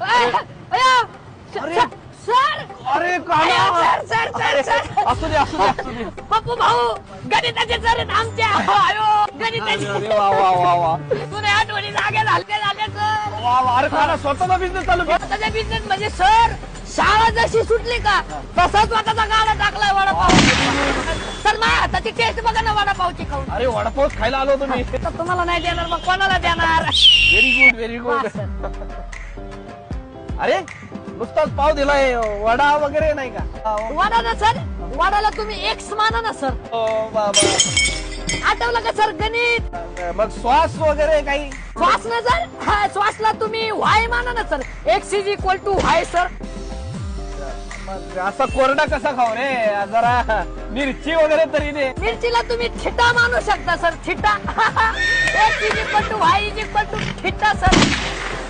अरे सर अरे काना सर सर सर असू दे पप्पू भाऊ गणिताचे सर आहेत आमच्या आयो गणिताचे अरे वा वा वा वा तुझ्या आठवणी जागे झाले सर वा वा अरे काना स्वतःचा बिझनेस चालू केला स्वतःचा बिझनेस म्हणजे सर शाळा जशी सुटली का तसाच स्वतःचा गाडा टाकलाय वडापाव सर माझ्या हाताची टेस्ट बघा ना वडापावची खाऊन अरे वडापाव खायला आलो तुम्ही तर तुम्हाला नाही देणार मग कोणाला देणार व्हेरी गुड अरे नुसताच पाव दिलाय वडा वगैरे नाही का वडा ना सर वडाला तुम्ही एक्स माना ना सर ओ बाबा आठवलं का सर गणित मग श्वास वगैरे काही श्वास ना सर हा श्वासला तुम्ही वाय माना ना sir X is equal to Y sir मग असा कोरडा कसा खाऊ रे जरा मिरची वगैरे तरी दे मिरचीला तुम्ही थिटा मानू शकता sir theta X is equal to Y is equal to theta sir